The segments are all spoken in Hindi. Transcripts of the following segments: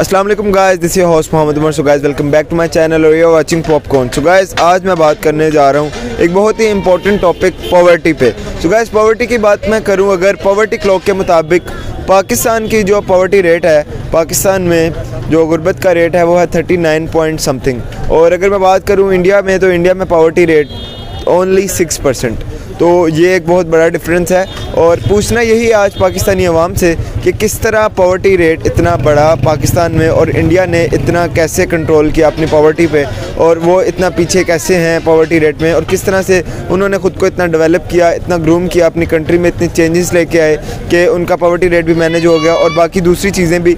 अस्सलाम वालेकुम guys, this is host Mohammad Umar. So guys, welcome back to my channel और you are watching Popcorn. So guys, आज मैं बात करने जा रहा हूँ एक बहुत ही इंपॉर्टेंट टॉपिक पॉवर्टी पे। सो गाइस, पॉवर्टी की बात मैं करूँ, अगर पॉवर्टी क्लॉक के मुताबिक पाकिस्तान की जो पॉवर्टी रेट है, पाकिस्तान में जो गुर्बत का रेट है वो है 39 पॉइंट समथिंग। और अगर मैं बात करूँ इंडिया में, तो इंडिया में पॉवर्टी रेट ओनली 6%। तो ये एक बहुत बड़ा डिफरेंस है। और पूछना यही आज पाकिस्तानी अवाम से कि किस तरह पॉवर्टी रेट इतना बड़ा पाकिस्तान में और इंडिया ने इतना कैसे कंट्रोल किया अपनी पॉवर्टी पे, और वो इतना पीछे कैसे हैं पॉवर्टी रेट में, और किस तरह से उन्होंने ख़ुद को इतना डेवलप किया, इतना ग्रूम किया, अपनी कंट्री में इतने चेंजेस लेके आए कि उनका पॉवर्टी रेट भी मैनेज हो गया और बाकी दूसरी चीज़ें भी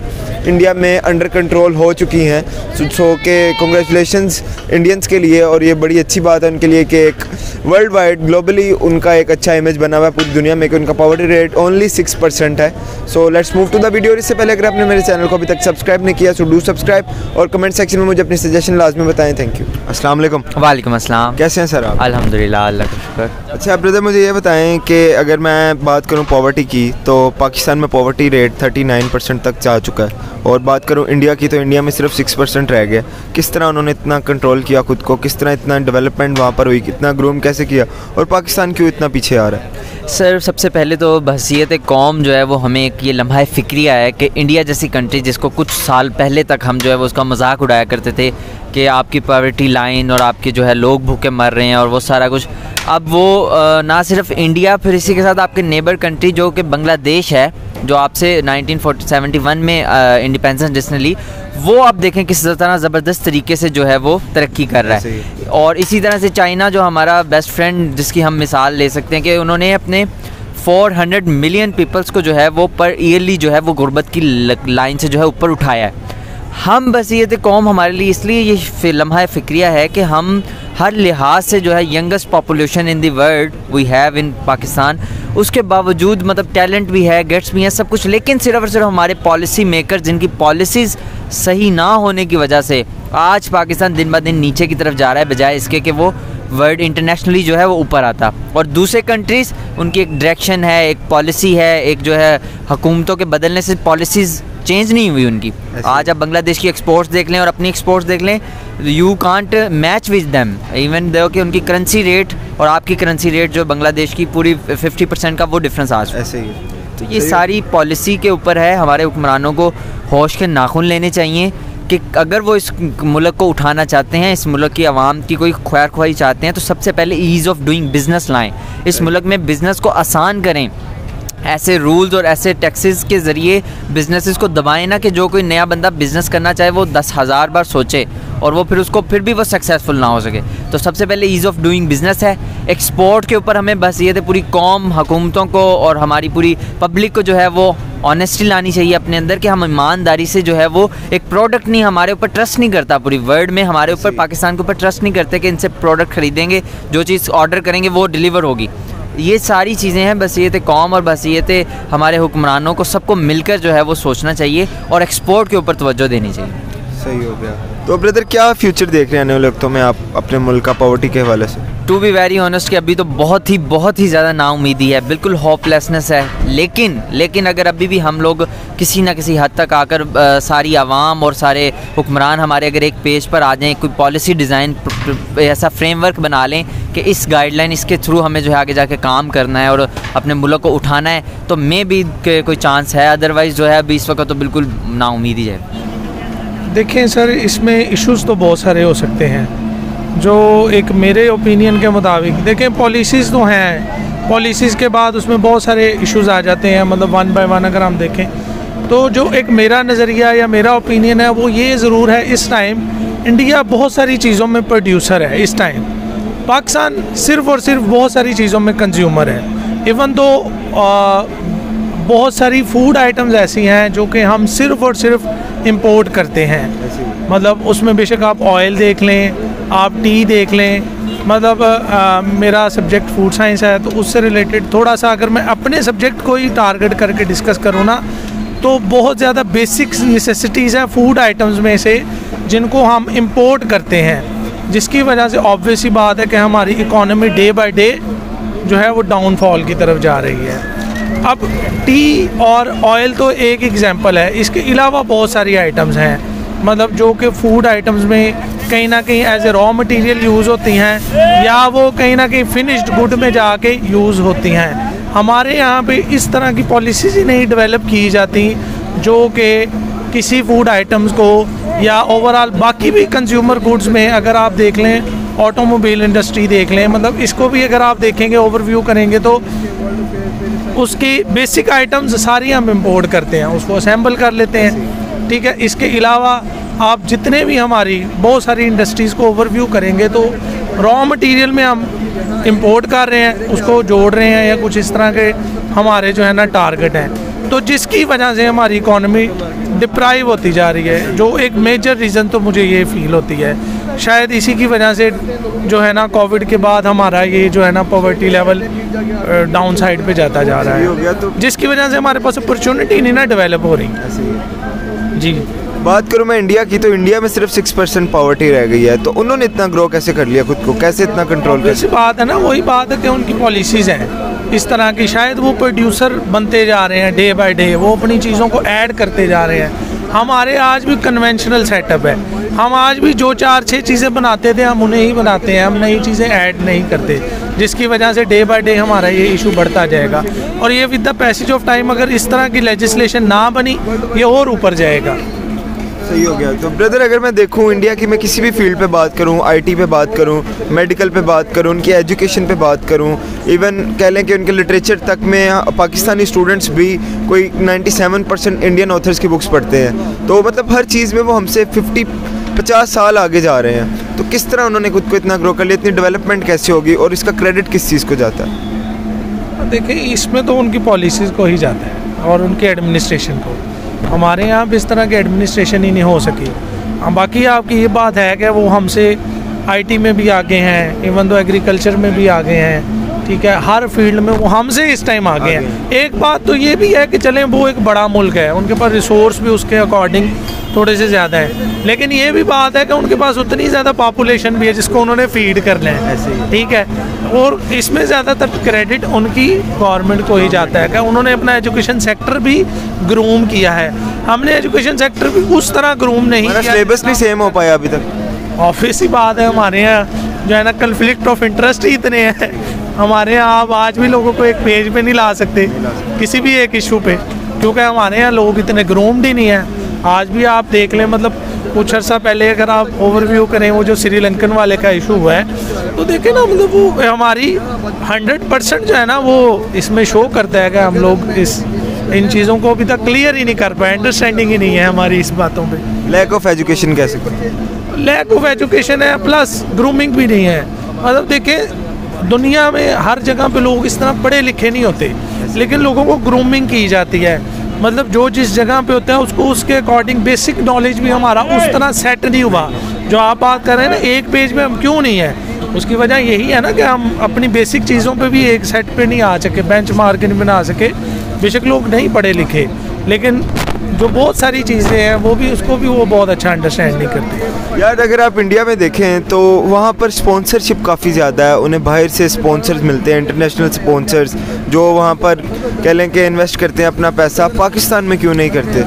इंडिया में अंडर कंट्रोल हो चुकी हैं। सो के कांग्रेचुलेशंस इंडियंस के लिए, और ये बड़ी अच्छी बात है उनके लिए कि एक वर्ल्ड वाइड ग्लोबली उनका एक अच्छा इमेज बना हुआ है पूरी दुनिया में कि उनका पॉवर्टी रेट ओनली 6% है। So let's move to the video. इससे पहले अगर आपने मेरे चैनल को अभी तक सब्सक्राइब नहीं किया, सो डू सब्सक्राइब और कमेंट सेक्शन में मुझे अपनी सजेशन लाजमी बताएं। Thank you. अस्सलाम वालेकुम। वालेकुम अस्सलाम। कैसे हैं सर आप? अल्हम्दुलिल्लाह, अल्लाह का शुक्र। अच्छा ब्रदर, मुझे ये बताएं कि अगर मैं बात करूं पॉवर्टी की, तो पाकिस्तान में पॉवर्टी रेट 39% तक जा चुका है, और बात करूं इंडिया की तो इंडिया में सिर्फ 6% रह गया। किस तरह उन्होंने इतना कंट्रोल किया खुद को, किस तरह इतना डेवलपमेंट वहाँ पर हुई, इतना ग्रूम कैसे किया, और पाकिस्तान क्यों इतना पीछे आ रहा है? सर, सबसे पहले तो बहसीयत कौम जो है वो हमें एक ये लम्हा फ़िक्रिया है कि इंडिया जैसी कंट्री, जिसको कुछ साल पहले तक हम जो है वो उसका मजाक उड़ाया करते थे कि आपकी पॉवर्टी लाइन और आपके जो है लोग भूखे मर रहे हैं और वो सारा कुछ, अब वो ना सिर्फ इंडिया, फिर इसी के साथ आपके नेबर कंट्री जो कि बांग्लादेश है, जो आपसे 1971 में इंडिपेंडेंस जिसने ली, वो आप देखें किस तरह ज़बरदस्त तरीके से जो है वो तरक्की कर रहा है। और इसी तरह से चाइना, जो हमारा बेस्ट फ्रेंड, जिसकी हम मिसाल ले सकते हैं कि उन्होंने अपने 400 मिलियन पीपल्स को जो है वो पर ईयरली जो है वो गुर्बत की लाइन से जो है ऊपर उठाया है। हम बसीयत कौम हमारे लिए इसलिए ये लम्हा फ़िक्रिया है कि हम हर लिहाज से जो है youngest population in the world we have in Pakistan, उसके बावजूद मतलब टैलेंट भी है, गेट्स भी हैं, सब कुछ, लेकिन सिर्फ और सिर्फ हमारे पॉलिसी मेकर जिनकी पॉलिसीज़ सही ना होने की वजह से आज पाकिस्तान दिन ब दिन नीचे की तरफ जा रहा है, बजाय इसके कि वो वर्ल्ड इंटरनेशनली जो है वो ऊपर आता। और दूसरे कंट्रीज़, उनकी एक डायरेक्शन है, एक पॉलिसी है, एक जो है हुकूमतों के बदलने से पॉलिसीज़ चेंज नहीं हुई उनकी। आज आप बांग्लादेश की एक्सपोर्ट्स देख लें और अपनी एक्सपोर्ट्स देख लें, you can't match with them, even though कि उनकी करेंसी रेट और आपकी करेंसी रेट जो बांग्लादेश की पूरी 50% का वो डिफरेंस आज ऐसे ही। तो ये सारी पॉलिसी के ऊपर है। हमारे हुक्मरानों को होश के नाखून लेने चाहिए कि अगर वो इस मुल्क को उठाना चाहते हैं, इस मुल्क की आवाम की कोई ख्वार ख्वाही चाहते हैं, तो सबसे पहले ईज़ ऑफ डूइंग बिज़नेस लाएँ, इस मुल्क में बिज़नेस को आसान करें। ऐसे रूल्स और ऐसे टैक्सेस के ज़रिए बिज़नेसेस को दबाएं ना कि जो कोई नया बंदा बिज़नेस करना चाहे वो 10,000 बार सोचे और वो फिर भी वो सक्सेसफुल ना हो सके। तो सबसे पहले ईज़ ऑफ डूइंग बिज़नेस है। एक्सपोर्ट के ऊपर हमें बस ये पूरी कौम, हुकूमतों को और हमारी पूरी पब्लिक को जो है वो ऑनेस्टी लानी चाहिए अपने अंदर कि हम ईमानदारी से जो है वो एक प्रोडक्ट नहीं, हमारे ऊपर ट्रस्ट नहीं करता पूरी वर्ल्ड में, हमारे ऊपर पाकिस्तान के ऊपर ट्रस्ट नहीं करते कि इनसे प्रोडक्ट ख़रीदेंगे, जो चीज़ ऑर्डर करेंगे वो डिलीवर होगी। ये सारी चीज़ें हैं बसीयत कौम और बसीयत हमारे हुक्मरानों को, सबको मिलकर जो है वो सोचना चाहिए और एक्सपोर्ट के ऊपर तवज्जो देनी चाहिए। सही हो गया। तो ब्रदर, क्या फ्यूचर देख रहे हैं आने वाले वक्तों में आप अपने मुल्क का पॉवर्टी के हवाले से? टू बी वेरी ऑनेस्ट कि अभी तो बहुत ही ज़्यादा नाउमीदी है, बिल्कुल होपलेसनेस है। लेकिन अगर अभी भी हम लोग किसी न किसी हद तक आकर सारी आवाम और सारे हुक्मरान हमारे अगर एक पेज पर आ जाएँ, कोई पॉलिसी डिज़ाइन ऐसा फ्रेमवर्क बना लें कि इस गाइडलाइन, इसके थ्रू हमें जो है आगे जाके काम करना है और अपने मुल्क को उठाना है, तो मे भी कोई चांस है। अदरवाइज़ जो है अभी इस वक्त तो बिल्कुल नाउमीदी है। देखें सर, इसमें इश्यूज़ तो बहुत सारे हो सकते हैं। जो एक मेरे ओपिनियन के मुताबिक देखें, पॉलिसीज़ तो हैं, पॉलिसीज़ के बाद उसमें बहुत सारे इश्यूज़ आ जाते हैं, मतलब वन बाय वन अगर हम देखें तो जो एक मेरा नज़रिया या मेरा ओपिनियन है वो ये ज़रूर है, इस टाइम इंडिया बहुत सारी चीज़ों में प्रोड्यूसर है। इस टाइम पाकिस्तान सिर्फ़ और सिर्फ बहुत सारी चीज़ों में कंज्यूमर है। इवन तो बहुत सारी फूड आइटम्स ऐसी हैं जो कि हम सिर्फ़ और सिर्फ इंपोर्ट करते हैं। मतलब उसमें बेशक आप ऑयल देख लें, आप टी देख लें, मतलब मेरा सब्जेक्ट फूड साइंस है, तो उससे रिलेटेड थोड़ा सा अगर मैं अपने सब्जेक्ट को ही टारगेट करके डिस्कस करूँ ना, तो बहुत ज़्यादा बेसिक नेसेसिटीज़ हैं फूड आइटम्स में से जिनको हम इंपोर्ट करते हैं, जिसकी वजह से ऑब्वियस ही बात है कि हमारी इकॉनमी डे बाय डे जो है वो डाउनफॉल की तरफ जा रही है। अब टी और ऑयल तो एक एग्जांपल है, इसके अलावा बहुत सारी आइटम्स हैं, मतलब जो कि फूड आइटम्स में कहीं ना कहीं as a raw material use होती हैं या वो कहीं ना कहीं फिनिश्ड गुड में जाके यूज़ होती हैं। हमारे यहाँ पे इस तरह की पॉलिसीज़ ही नहीं डेवलप की जाती जो कि किसी फूड आइटम्स को या ओवरऑल बाकी भी कंज्यूमर गुड्स में अगर आप देख लें, ऑटोमोबाइल इंडस्ट्री देख लें, मतलब इसको भी अगर आप देखेंगे ओवरव्यू करेंगे तो उसकी बेसिक आइटम्स सारी हम इंपोर्ट करते हैं, उसको असेंबल कर लेते हैं, ठीक है। इसके अलावा आप जितने भी हमारी बहुत सारी इंडस्ट्रीज़ को ओवरव्यू करेंगे तो रॉ मटेरियल में हम इंपोर्ट कर रहे हैं, उसको जोड़ रहे हैं या कुछ इस तरह के हमारे जो है ना टारगेट हैं, तो जिसकी वजह से हमारी इकॉनमी डिप्राइव होती जा रही है। जो एक मेजर रीज़न तो मुझे ये फील होती है, शायद इसी की वजह से जो है ना कोविड के बाद हमारा ये जो है ना पॉवर्टी लेवल डाउन साइड पे जाता जा रहा है, जिसकी वजह से हमारे पास अपॉर्चुनिटी नहीं ना डेवलप हो रही। जी बात करूँ मैं इंडिया की, तो इंडिया में सिर्फ 6% पॉवर्टी रह गई है, तो उन्होंने इतना ग्रो कैसे कर लिया खुद को, कैसे इतना कंट्रोल कर? ऐसी बात है ना, वही बात है कि उनकी पॉलिसीज़ हैं इस तरह की, शायद वो प्रोड्यूसर बनते जा रहे हैं डे बाय डे, वो अपनी चीज़ों को ऐड करते जा रहे हैं। हमारे आज भी कन्वेंशनल सेटअप है, हम आज भी जो 4-6 चीज़ें बनाते थे हम उन्हें ही बनाते हैं, हम नई चीज़ें ऐड नहीं करते, जिसकी वजह से डे बाय डे हमारा ये इशू बढ़ता जाएगा। और ये with the passage of time अगर इस तरह की लेजिस्लेशन ना बनी ये और ऊपर जाएगा। सही हो गया। तो ब्रदर अगर मैं देखूं इंडिया की, मैं किसी भी फील्ड पे बात करूं, आईटी पे बात करूं, मेडिकल पे बात करूं, उनकी एजुकेशन पे बात करूं, इवन कह लें कि उनके लिटरेचर तक में पाकिस्तानी स्टूडेंट्स भी कोई 97% इंडियन ऑथर्स की बुक्स पढ़ते हैं, तो मतलब हर चीज़ में वो हमसे 50 साल आगे जा रहे हैं। तो किस तरह उन्होंने खुद को इतना ग्रो कर लिया, इतनी डेवलपमेंट कैसे होगी और इसका क्रेडिट किस चीज़ को जाता है? देखिए इसमें तो उनकी पॉलिसीज़ को ही जाता है और उनके एडमिनिस्ट्रेशन को। हमारे यहाँ पे इस तरह की एडमिनिस्ट्रेशन ही नहीं हो सकी। बाकी आपकी ये बात है कि वो हमसे आईटी में भी आगे हैं, इवन तो एग्रीकल्चर में भी आगे हैं, ठीक है, हर फील्ड में वो हमसे इस टाइम आगे हैं। एक बात तो ये भी है कि चलें वो एक बड़ा मुल्क है, उनके पास रिसोर्स भी उसके अकॉर्डिंग थोड़े से ज़्यादा है, लेकिन ये भी बात है कि उनके पास उतनी ज़्यादा पॉपुलेशन भी है जिसको उन्होंने फीड करना है, ठीक है। और इसमें ज़्यादातर क्रेडिट उनकी गवर्नमेंट को ही जाता है कि उन्होंने अपना एजुकेशन सेक्टर भी ग्रूम किया है। हमने एजुकेशन सेक्टर भी उस तरह ग्रूम नहीं किया, सिलेबस नहीं सेम हो पाया अभी तक। ऑब्वियस ही बात है, हमारे यहाँ जो है ना कन्फ्लिक्ट ऑफ इंटरेस्ट ही इतने हैं। हमारे यहाँ आप आज भी लोगों को एक पेज पे नहीं ला सकते किसी भी एक इशू पे, क्योंकि हमारे यहाँ लोग इतने ग्रूम्ड ही नहीं हैं। आज भी आप देख लें, मतलब कुछ अर्सा पहले अगर आप ओवरव्यू करें वो जो श्रीलंकन वाले का इशू हुआ है, तो देखें ना, मतलब वो हमारी 100% जो है ना वो इसमें शो करता है कि हम लोग इन चीज़ों को अभी तक क्लियर ही नहीं कर पाए, अंडरस्टैंडिंग ही नहीं है हमारी इस बातों पे। लैक ऑफ एजुकेशन कह सकते हैं, लैक ऑफ एजुकेशन है, प्लस ग्रूमिंग भी नहीं है। मतलब देखें दुनिया में हर जगह पे लोग इस तरह पढ़े लिखे नहीं होते, लेकिन लोगों को ग्रूमिंग की जाती है। मतलब जो जिस जगह पे होता है उसको उसके अकॉर्डिंग बेसिक नॉलेज भी हमारा उस तरह सेट नहीं हुआ। जो आप बात कर रहे हैं ना एक पेज में हम क्यों नहीं है, उसकी वजह यही है ना कि हम अपनी बेसिक चीज़ों पे भी एक सेट पे नहीं आ सके, बेंच मार्क नहीं बना सके। बेशक लोग नहीं पढ़े लिखे, लेकिन जो बहुत सारी चीज़ें हैं वो भी उसको भी वो बहुत अच्छा अंडरस्टैंड नहीं करते। यार अगर आप इंडिया में देखें तो वहाँ पर स्पॉन्सरशिप काफ़ी ज़्यादा है, उन्हें बाहर से स्पॉन्सर्स मिलते हैं, इंटरनेशनल स्पॉन्सर्स जो वहाँ पर कह लें कि इन्वेस्ट करते हैं अपना पैसा। पाकिस्तान में क्यों नहीं करते?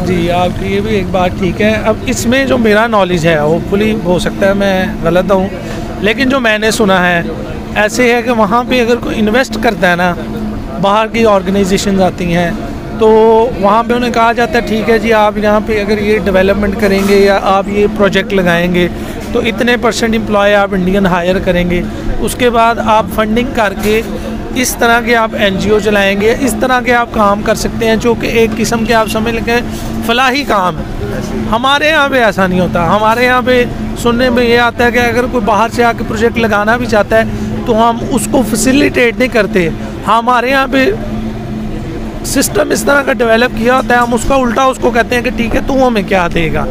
जी आपकी ये भी एक बात ठीक है। अब इसमें जो मेरा नॉलेज है होपफुली हो सकता है मैं गलत हूँ, लेकिन जो मैंने सुना है ऐसे है कि वहाँ पे अगर कोई इन्वेस्ट करता है ना, बाहर की ऑर्गेनाइजेशन आती हैं तो वहाँ पे उन्हें कहा जाता है ठीक है जी आप यहाँ पे अगर ये डेवलपमेंट करेंगे या आप ये प्रोजेक्ट लगाएंगे तो इतने % एम्प्लॉय आप इंडियन हायर करेंगे, उसके बाद आप फंडिंग करके इस तरह के आप NGO चलाएंगे, इस तरह के आप काम कर सकते हैं जो कि एक किस्म के आप समझ लें फलाही काम है। हमारे यहाँ पे ऐसा नहीं होता। हमारे यहाँ पे सुनने में ये आता है कि अगर कोई बाहर से आके प्रोजेक्ट लगाना भी चाहता है तो हम उसको फैसिलिटेट नहीं करते। हमारे यहाँ पे सिस्टम इस तरह का डेवलप किया होता है, हम उसका उल्टा उसको कहते हैं कि ठीक है तू हमें क्या देगा,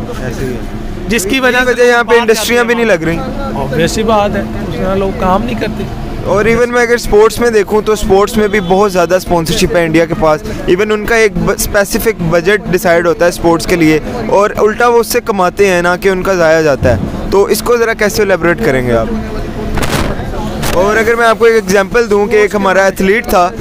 जिसकी वजह से यहाँ पे इंडस्ट्रियाँ भी नहीं लग रही। ऑब्वियस ही बात है, उसमें लोग काम नहीं करते। और इवन मैं अगर स्पोर्ट्स में देखूं तो स्पोर्ट्स में भी बहुत ज़्यादा स्पॉन्सरशिप है इंडिया के पास। इवन उनका एक स्पेसिफिक बजट डिसाइड होता है स्पोर्ट्स के लिए और उल्टा वो उससे कमाते हैं ना कि उनका ज़ाया जाता है। तो इसको ज़रा कैसे एलेबोरेट करेंगे आप? और अगर मैं आपको एक एग्जांपल दूं कि एक हमारा एथलीट था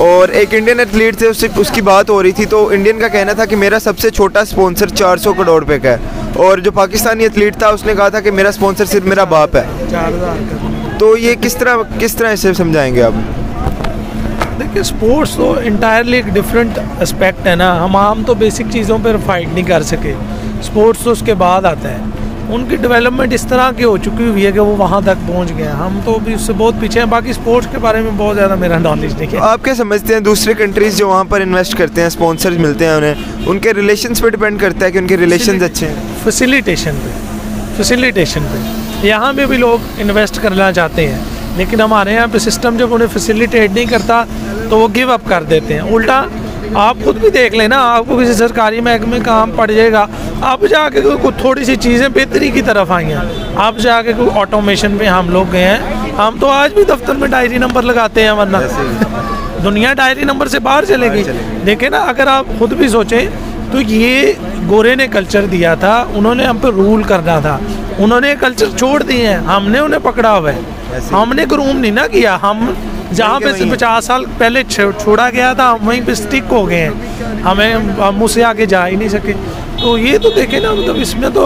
और एक इंडियन एथलीट थे, उसकी बात हो रही थी, तो इंडियन का कहना था कि मेरा सबसे छोटा स्पॉन्सर 400 करोड़ रुपए का है, और जो पाकिस्तानी एथलीट था उसने कहा था कि मेरा स्पॉन्सर सिर्फ मेरा बाप है। 4000 का। तो ये किस तरह इसे समझाएंगे आप? देखिए, स्पोर्ट्स तो इंटायरली एक डिफरेंट एस्पेक्ट है ना। हम तो बेसिक चीज़ों पर फाइट नहीं कर सके, स्पोर्ट्स तो उसके बाद आता है। उनकी डेवलपमेंट इस तरह की हो चुकी हुई है कि वो वहाँ तक पहुँच गए हैं, हम तो भी उससे बहुत पीछे हैं। बाकी स्पोर्ट्स के बारे में बहुत ज़्यादा मेरा नॉलेज नहीं है। आप क्या समझते हैं, दूसरे कंट्रीज़ जो वहाँ पर इन्वेस्ट करते हैं, स्पॉन्सर्स मिलते हैं उन्हें, उनके रिलेशंस पे डिपेंड करता है कि उनके रिलेशंस अच्छे हैं? फैसिलिटेशन पे यहाँ पे भी लोग इन्वेस्ट करना चाहते हैं, लेकिन हमारे यहाँ पे सिस्टम जब उन्हें फैसिलिटेट नहीं करता तो वो गिव अप कर देते हैं। उल्टा आप खुद भी देख लेना, आपको किसी सरकारी महकमे में काम पड़ जाएगा, आप जाके कोई थोड़ी सी चीज़ें बेहतरी की तरफ आई हैं, आप जाके कोई ऑटोमेशन पे हम लोग गए हैं। हम तो आज भी दफ्तर में डायरी नंबर लगाते हैं, वरना दुनिया डायरी नंबर से बाहर चलेगी। देखें ना, अगर आप खुद भी सोचें तो ये गोरे ने कल्चर दिया था, उन्होंने हम पे रूल करना था, उन्होंने कल्चर छोड़ दिए हैं, हमने उन्हें पकड़ा हुआ है। हमने ग्रूम नहीं ना किया, हम जहाँ पे 50 साल पहले छोड़ा गया था हम वहीं पे स्टिक हो गए हैं, हम उससे आगे जा ही नहीं सके। तो ये तो देखें ना, मतलब इसमें तो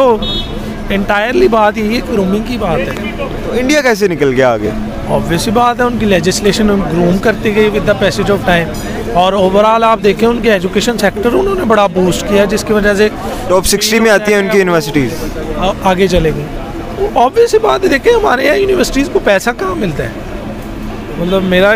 इंटायरली बात यही ग्रूमिंग की बात है। तो इंडिया कैसे निकल गया आगे? ऑब्वियसली बात है, उनकी लेजिस्लेशन ग्रूम करती गई with the passage of time, और ओवरऑल आप देखें उनके एजुकेशन सेक्टर उन्होंने बड़ा बूस्ट किया, जिसकी वजह से टॉप 60 में आती है उनकी यूनिवर्सिटीज़, आगे चलेगी। ऑब्वियसली बात है, देखें हमारे यहाँ यूनिवर्सिटीज़ को पैसा कहाँ मिलता है। मतलब मेरा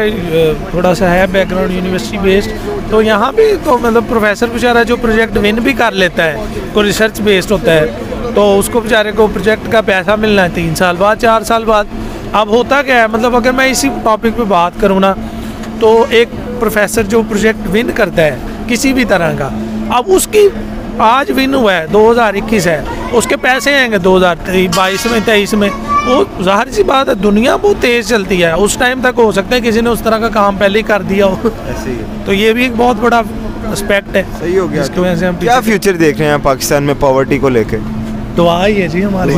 थोड़ा सा है बैकग्राउंड यूनिवर्सिटी बेस्ड, तो यहाँ पे तो मतलब प्रोफेसर बेचारा जो प्रोजेक्ट विन भी कर लेता है, कोई रिसर्च बेस्ड होता है, तो उसको बेचारे को प्रोजेक्ट का पैसा मिलना है 3 साल बाद, 4 साल बाद। अब होता क्या है, मतलब अगर मैं इसी टॉपिक पे बात करूँ ना, तो एक प्रोफेसर जो प्रोजेक्ट विन करता है किसी भी तरह का, अब उसकी आज विन हुआ है 2021 है, उसके पैसे आएंगे 2022 में 23 में। वो ज़ाहिर सी बात है, दुनिया बहुत तेज़ चलती है, उस टाइम तक हो सकता है किसी ने उस तरह का काम पहले ही कर दिया हो। ऐसे ही है। तो ये भी एक बहुत बड़ा एस्पेक्ट है। सही हो गया। जिसकी वजह से हम क्या फ्यूचर देख रहे हैं पाकिस्तान में पॉवर्टी को लेके? दुआ ही है जी हमारी।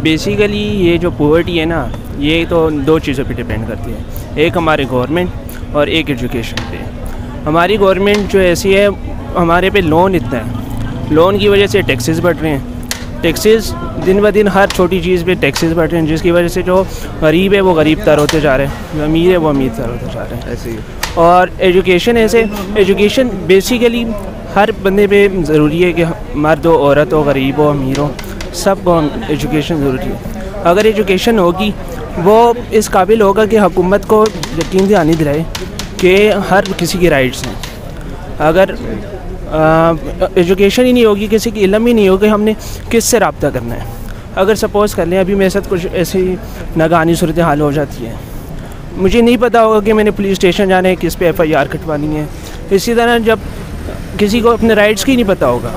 बेसिकली ये जो पॉवर्टी है ना, ये तो 2 चीज़ों पे डिपेंड करती है, एक हमारे गवर्नमेंट और एक एजुकेशन पे। हमारी गवर्नमेंट जो ऐसी है, हमारे पे लोन इतना है, लोन की वजह से टैक्सेस बढ़ रहे हैं, टैक्सेस दिन ब दिन हर छोटी चीज़ पे टैक्सेस बढ़ रहे हैं, जिसकी वजह से जो गरीब है वो गरीब तर होते जा रहे हैं, जो अमीर है वो अमीर तर होते जा रहे हैं। ऐसे ही। और एजुकेशन बेसिकली हर बंदे पे ज़रूरी है कि मर्द हो, औरत हो, गरीब हो, अमीर हो, सबको एजुकेशन ज़रूरी है। अगर एजुकेशन होगी, वो इस काबिल होगा कि हुकूमत को यकीन दिलानी दिलाए कि हर किसी की राइट्स हैं। अगर एजुकेशन ही नहीं होगी, किसी की इल्म ही नहीं होगी हमने किससे रब्ता करना है। अगर सपोज़ कर लें अभी मेरे साथ कुछ ऐसी नागानी सूरत हाल हो जाती है, मुझे नहीं पता होगा कि मैंने पुलिस स्टेशन जाना है, किस पे FIR कटवानी है। इसी तरह जब किसी को अपने राइट्स की नहीं पता होगा,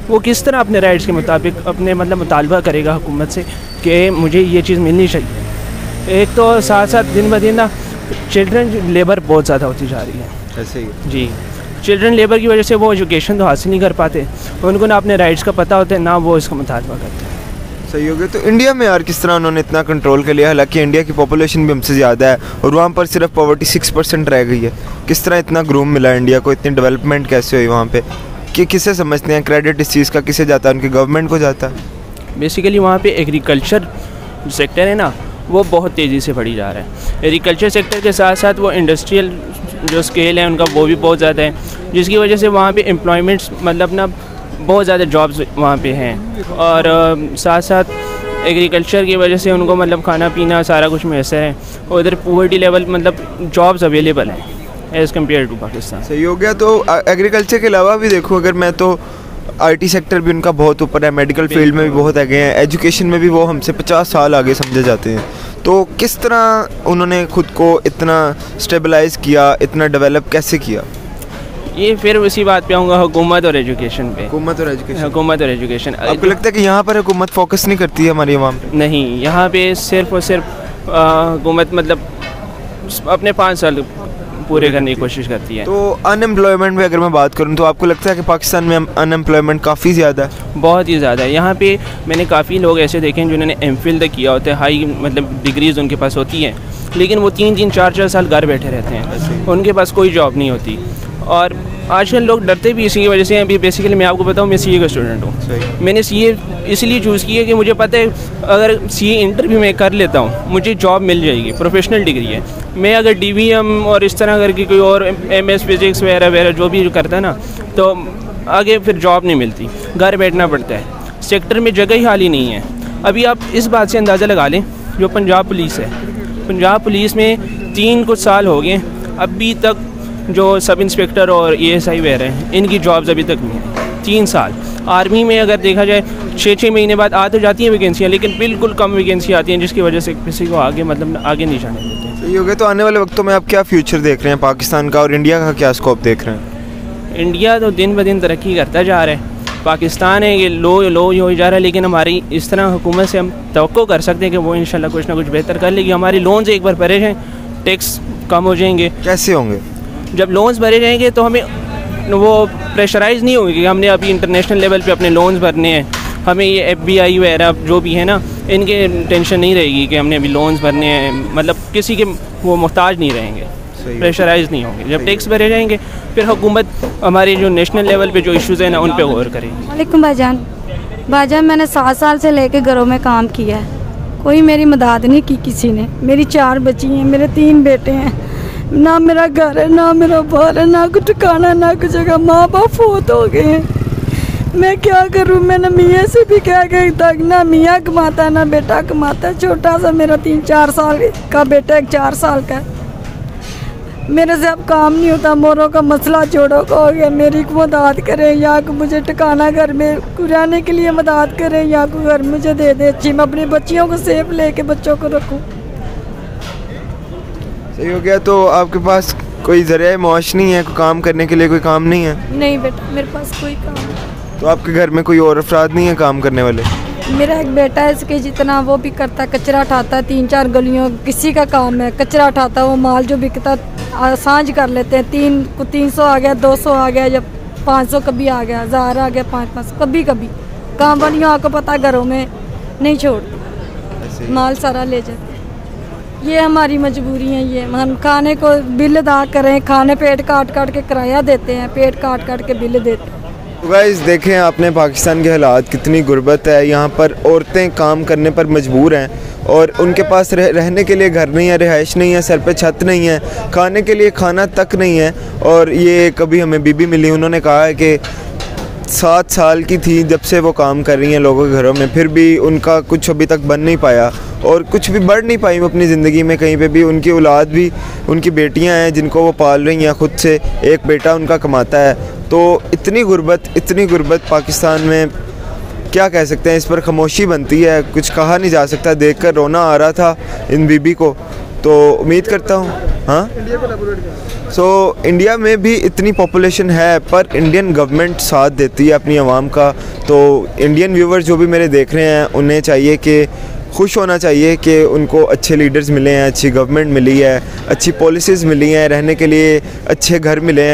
वो किस तरह अपने राइट्स के मुताबिक अपने मतलब मुतालबा करेगा हुकूमत से कि मुझे ये चीज़ मिलनी चाहिए। एक तो साथ साथ दिन ब दिन ना चिल्ड्रन लेबर बहुत ज़्यादा होती जा रही है। ऐसे ही जी, चिल्ड्रन लेबर की वजह से वो एजुकेशन तो हासिल नहीं कर पाते, उनको ना अपने राइट्स का पता होता है, ना वो इसका मुतालबा करते हैं। सही हो गया। तो इंडिया में यार किस तरह उन्होंने इतना कंट्रोल कर लिया, हालांकि इंडिया की पॉपुलेशन भी हमसे ज़्यादा है और वहाँ पर सिर्फ पॉवर्टी 6% रह गई है। किस तरह इतना ग्रूम मिला इंडिया को, इतनी डेवलपमेंट कैसे हुई वहाँ पे, कि किसे समझते हैं क्रेडिट इस चीज़ का, किसे जाता है? उनकी गवर्नमेंट को जाता है। बेसिकली वहाँ पे एग्रीकल्चर सेक्टर है ना, वो बहुत तेज़ी से बढ़ी जा रहा है। एग्रीकल्चर सेक्टर के साथ साथ वो इंडस्ट्रियल जो स्केल है उनका वो भी बहुत ज़्यादा है, जिसकी वजह से वहाँ पे एम्प्लॉयमेंट्स मतलब ना बहुत ज़्यादा जॉब्स वहाँ पे हैं, और साथ साथ एग्रीकल्चर की वजह से उनको मतलब खाना पीना सारा कुछ मैसर है, और इधर पॉवर्टी लेवल मतलब जॉब्स अवेलेबल हैं एज़ कम्पेयर टू पाकिस्तान। सही हो गया। तो एग्रीकल्चर के अलावा भी देखो, अगर मैं तो IT सेक्टर भी उनका बहुत ऊपर है, मेडिकल फील्ड में भी बहुत आगे हैं, एजुकेशन में भी वो हमसे 50 साल आगे समझे जाते हैं। तो किस तरह उन्होंने खुद को इतना स्टेबलाइज़ किया, इतना डेवलप कैसे किया? ये फिर उसी बात पे आऊँगा, हुकूमत और एजुकेशन पे। हुकूमत और एजुकेशन। हुकूमत और एजुकेशन। आपको लगता है कि यहाँ पर हुकूमत फोकस नहीं करती है हमारी आवाम पे? नहीं, यहाँ पे सिर्फ और सिर्फ हुकूमत मतलब अपने 5 साल पूरे करने की कोशिश करती है। तो अनएम्प्लॉयमेंट में अगर मैं बात करूँ, तो आपको लगता है कि पाकिस्तान में अनएम्प्लॉयमेंट काफ़ी ज़्यादा है? बहुत ही ज़्यादा है। यहाँ पे मैंने काफ़ी लोग ऐसे देखे हैं जिन्होंने MPhil तक किया होता है, हाई मतलब डिग्रीज़ उनके पास होती हैं, लेकिन वो 3-3, 4-4 साल घर बैठे रहते हैं, उनके पास कोई जॉब नहीं होती। और आजकल लोग डरते भी इसी की वजह से हैं। अभी बेसिकली मैं आपको बताऊं, मैं सीए का स्टूडेंट हूँ। मैंने सीए इसलिए चूज़ किया कि मुझे पता है अगर सीए इंटरव्यू में कर लेता हूँ मुझे जॉब मिल जाएगी, प्रोफेशनल डिग्री है। मैं अगर डीवीएम और इस तरह करके कोई और एमएस फिजिक्स वगैरह वगैरह जो भी करता है ना, तो आगे फिर जॉब नहीं मिलती, घर बैठना पड़ता है, सेक्टर में जगह ही खाली नहीं है। अभी आप इस बात से अंदाज़ा लगा लें, जो पंजाब पुलिस है, पंजाब पुलिस में 3 कुछ साल हो गए, अभी तक जो सब इंस्पेक्टर और एएसआई वगैरह हैं इनकी जॉब्स अभी तक नहीं है। 3 साल। आर्मी में अगर देखा जाए 6-6 महीने बाद आ तो जाती हैं वैकेंसियाँ, लेकिन बिल्कुल कम वैकेंसी आती हैं, जिसकी वजह से किसी को आगे मतलब आगे नहीं जाने देते हैं। सही हो गया। तो आने वाले वक्तों में आप क्या फ्यूचर देख रहे हैं पाकिस्तान का, और इंडिया का क्या स्कोप देख रहे हैं? इंडिया तो दिन ब दिन तरक्की करता जा रहा है। पाकिस्तान है ये लो ही हो जा रहा है, लेकिन हमारी इस तरह हुकूमत से हम तवक्को कर सकते हैं कि वो इंशाल्लाह कुछ ना कुछ बेहतर कर लेगी। हमारी लोन्स एक बार भरे जाएँ, टैक्स कम हो जाएंगे। कैसे होंगे? जब लोन्स भरे जाएंगे तो हमें वो प्रेशराइज़ नहीं होंगे कि हमने अभी इंटरनेशनल लेवल पे अपने लोन्स भरने हैं, हमें ये FBI वगैरह जो भी है ना, इनके टेंशन नहीं रहेगी कि हमने अभी लोन्स भरने हैं, मतलब किसी के वो मोहताज नहीं रहेंगे, प्रेशराइज़ नहीं होंगे। जब टैक्स भरे जाएंगे फिर हुकूमत हमारे जो नेशनल लेवल पे जो इश्यूज़ हैं ना उन पे गौर करेगी। वालेकुम भाईजान, मैंने 7 साल से लेके घरों में काम किया है, कोई मेरी मदद नहीं की किसी ने। मेरी 4 बच्ची हैं, मेरे 3 बेटे हैं, ना मेरा घर है, ना मेरा बाहर है, ना कुछ ठिकाना, ना कुछ जगह। माँ बाप फौत हो गए हैं, मैं क्या करूँ? मैंने मियाँ से भी कह गई तक, ना मियाँ कमाता ना बेटा कमाता। छोटा सा मेरा 3-4 साल का बेटा, 4 साल का, मेरे से अब काम नहीं होता। मोरों का मसला जोड़ों का हो गया, मेरी को मदद करें, या को मुझे ठिकाना घर में रहने के लिए मदद करें, या को घर मुझे दे दे अच्छी, मैं अपनी बच्चियों को सेफ लेके बच्चों को रखूँ। सही हो गया। तो आपके पास कोई ज़रिया मौश नहीं है, कोई काम करने के लिए कोई काम नहीं है? नहीं बेटा, मेरे पास कोई काम नहीं। तो आपके घर में कोई और अफराद नहीं है काम करने वाले? मेरा एक बेटा है, इसके जितना वो भी करता है, कचरा उठाता है, 3-4 गलियों किसी का काम है, कचरा उठाता है। वो माल जो बिकता सांझ कर लेते हैं, 300 आ गया, 200 आ गया, जब 500 कभी आ गया, 1000 आ गया, 500 कभी कभी। काम वालियों आपको पता घरों में नहीं छोड़ती, माल सारा ले जाते। ये हमारी मजबूरी है, ये हम खाने को बिल अदा करें, खाने पेट काट के किराया देते हैं, पेट काट के बिल देते हैं। तो गाइस देखें आपने पाकिस्तान के हालात, कितनी गुर्बत है। यहाँ पर औरतें काम करने पर मजबूर हैं और उनके पास रहने के लिए घर नहीं है, रिहाइश नहीं है, सर पे छत नहीं है, खाने के लिए खाना तक नहीं है। और ये कभी हमें बीबी मिली, उन्होंने कहा है कि 7 साल की थी जब से वो काम कर रही हैं लोगों के घरों में, फिर भी उनका कुछ अभी तक बन नहीं पाया और कुछ भी बढ़ नहीं पाई अपनी ज़िंदगी में कहीं पे भी। उनकी औलाद भी, उनकी बेटियां हैं जिनको वो पाल रही हैं खुद से, एक बेटा उनका कमाता है। तो इतनी गुर्बत पाकिस्तान में, क्या कह सकते हैं, इस पर खामोशी बनती है, कुछ कहा नहीं जा सकता। देखकर रोना आ रहा था इन बीबी को। तो उम्मीद करता हूँ हाँ इंडिया में भी इतनी पॉपुलेशन है पर इंडियन गवर्नमेंट साथ देती है अपनी आवाम का। तो इंडियन व्यूवर्स जो भी मेरे देख रहे हैं उन्हें चाहिए कि खुश होना चाहिए कि उनको अच्छे लीडर्स मिले हैं, अच्छी गवर्नमेंट मिली है, अच्छी पॉलिसीज़ मिली हैं, रहने के लिए अच्छे घर मिले हैं।